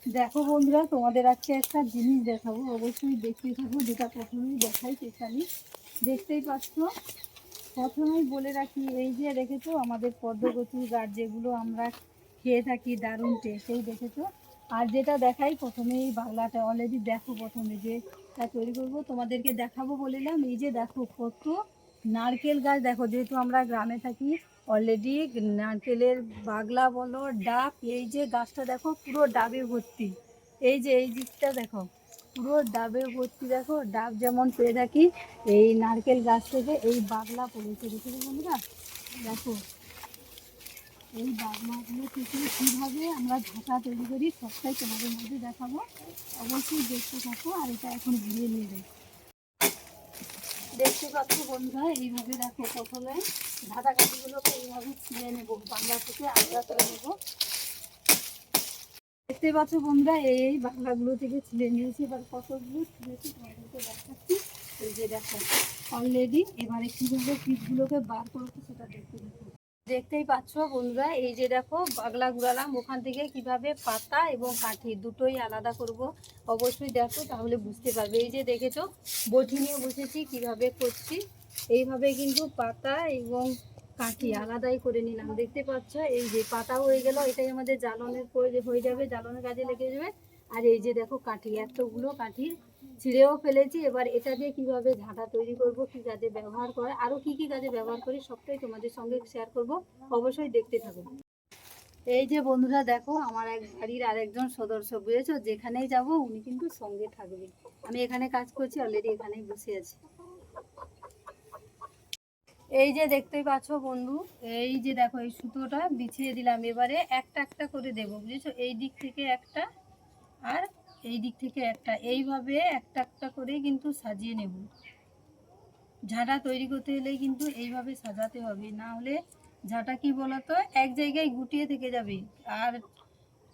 দেখো বন্ধুরা, তোমাদের আজকে একটা জিনিস দেখাবো, অবশ্যই দেখতে থাকবো। যেটা প্রথমেই দেখাই স্পেশালি, দেখতেই পাচ্ছ। প্রথমেই বলে রাখি, এই যে দেখেছো আমাদের পদ্ম কচুর গাছ, যেগুলো আমরা খেয়ে থাকি, দারুণ টেস্ট, এই দেখেছো। আর যেটা দেখাই প্রথমেই বাংলাটা অলরেডি দেখো, প্রথমে যেটা তৈরি করবো তোমাদেরকে দেখাবো বলিলাম। এই যে দেখো কত নারকেল গাছ, দেখো যেহেতু আমরা গ্রামে থাকি, অলরেডি নারকেলের বাগলা বলো, ডাব, এই যে গাছটা দেখো পুরো ডাবে ভর্তি। এই যে এই দিকটা দেখো পুরো ডাবে ভর্তি। দেখো ডাব যেমন পেয়ে থাকি, এই নারকেল গাছ থেকে এই বাগলা পড়েছে, দেখেছো বন্ধুরা। দেখো এই বাগলাগুলো থেকে কীভাবে আমরা ঝাঁটা তৈরি করি সবটাই তোমাদের মধ্যে দেখাবো, অবশ্যই দেখতে থাকো। আর এটা এখন ঘুরিয়ে নিয়ে যাই, দেখতে পাচ্ছ বন্ধুরা। এইভাবে দেখো প্রথমে ঝাঁটা কাঠিগুলোকে এইভাবে ছিঁড়ে নেবো, বাংলা থেকে আলাদা করে নেবো। দেখতে পাচ্ছ বন্ধুরা, এই বাংলাগুলো থেকে ছিঁড়ে নিয়েছি। এবার কতগুলো ছিঁড়েছি তোমাদেরকে দেখাচ্ছি। এই যে দেখো অলরেডি, এবারে কীভাবে পিসগুলোকে বার করবো সেটা দেখতে দেখো। দেখতেই পাচ্ছ বন্ধুরা, এই যে দেখো বাগলা গুড়ালাম, ওখান থেকে কিভাবে পাতা এবং কাঠি দুটোই আলাদা করব। অবশ্যই দেখো, তাহলে বুঝতে পারবে। এই যে দেখেছো বটি নিয়ে বসেছি, কিভাবে করছি। এইভাবে কিন্তু পাতা এবং কাঠি আলাদাই করে নিলাম। দেখতে পাচ্ছ, এই যে পাতা হয়ে গেল, এটাই আমাদের জ্বালনের হয়ে যাবে, জ্বালনের কাজে লেগে যাবে। আর এই যে দেখো কাঠি, এতগুলো কাঠি ছিঁড়েও ফেলেছি। এবার এটা দিয়ে কিভাবে ঝাঁটা তৈরি করব, কি কাজে ব্যবহার করে, আরও কি কি কাজে ব্যবহার করি, সবটাই তোমাদের সঙ্গে শেয়ার করব। অবশ্যই দেখতে থাকো। এই যে বন্ধুরা দেখো, আমার এক বাড়ির আরেকজন সদস্য, বুঝেছো, যেখানেই যাব উনি কিন্তু সঙ্গে থাকবে। আমি এখানে কাজ করছি, অলরেডি এখানেই বসে আছি। এই যে দেখতেই পাচ্ছ বন্ধু, এই যে দেখো এই সুতোটা বিছিয়ে দিলাম। এবারে একটা একটা করে দেবো, বুঝেছো, এই দিক থেকে একটা আর এই দিক থেকে একটা, এইভাবে একটা একটা করে কিন্তু সাজিয়ে নেব। ঝাঁটা তৈরি করতে হলে কিন্তু এইভাবে সাজাতে হবে, না হলে ঝাঁটা কি বলতো এক জায়গায় গুটিয়ে থেকে যাবে আর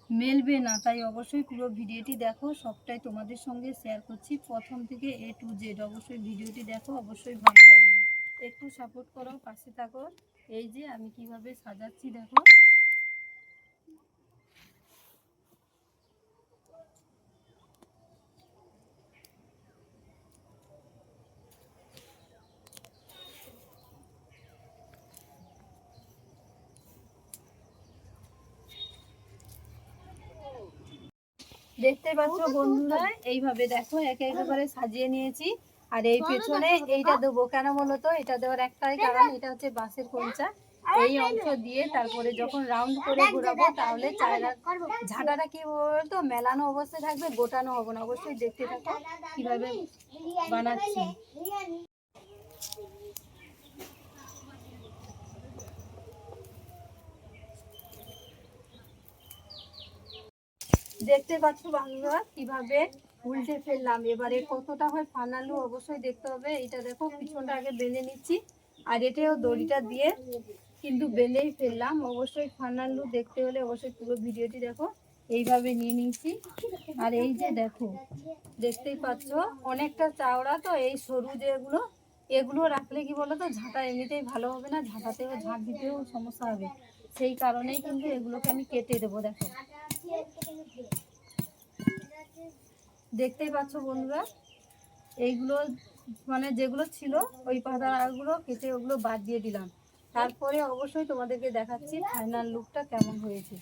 মেলবে না। তাই অবশ্যই পুরো ভিডিওটি দেখো, সবটাই তোমাদের সঙ্গে শেয়ার করছি প্রথম থেকে A to Z। অবশ্যই ভিডিওটি দেখো, অবশ্যই ভালো লাগবে। একটু সাপোর্ট করো, পাশে থাকো। এই যে আমি কিভাবে সাজাচ্ছি দেখো। দেখতে পাচ্ছ বন্ধুরা, এইভাবে দেখো একে একেবারে সাজিয়ে নিয়েছি। আর এই পেছনে এইটা দেবো কেন বলো তো, এটা দেওয়ার একটাই কারণ, এটা হচ্ছে বাঁশের কঞ্চা। এই অংশ দিয়ে তারপরে যখন রাউন্ড করে ঘোরাবো, তাহলে ঝাঁটাটা কি বলতো মেলানো অবস্থায় থাকবে, গোটানো হবে না। অবশ্যই দেখতে থাকো কিভাবে বানাচ্ছি। দেখতে পাচ্ছ বন্ধুরা কিভাবে উল্টে ফেললাম। এবারে কতটা হয় ফানালু অবশ্যই দেখতে হবে। এটা দেখো পিছনটা আগে বেঁধে নিচ্ছি, আর এটাও দড়িটা দিয়ে কিন্তু বেঁধেই ফেললাম। অবশ্যই ফানালু দেখতে হলে অবশ্যই পুরো ভিডিওটি দেখো। এইভাবে নিয়ে নিচ্ছি। আর এই যে দেখো, দেখতেই পাচ্ছ অনেকটা চাওড়া, তো এই সরু যেগুলো, এগুলো রাখলে কি বলো তো ঝাঁটা এমনিতেই ভালো হবে না, ঝাঁটাতেও ঝাঁট দিতেও সমস্যা হবে। সেই কারণেই কিন্তু এগুলোকে আমি কেটে দেবো। দেখো দেখতেই পাচ্ছ বন্ধুরা, এইগুলো মানে যেগুলো ছিল ওই পাতাগুলো কেটে ওগুলো বাদ দিয়ে দিলাম। তারপরে অবশ্যই তোমাদেরকে দেখাচ্ছি ফাইনাল লুকটা কেমন হয়েছে।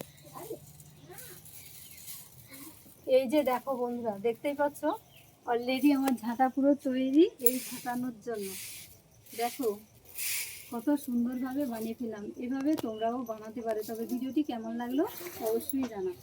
এই যে দেখো বন্ধুরা, দেখতেই পাচ্ছ অলরেডি আমার ঝাঁটা পুরো তৈরি এই ছাটানোর জন্য। দেখো কত সুন্দরভাবে বানিয়ে ফেলাম। এভাবে তোমরাও বানাতে পারো। তবে ভিডিওটি কেমন লাগলো অবশ্যই জানাও।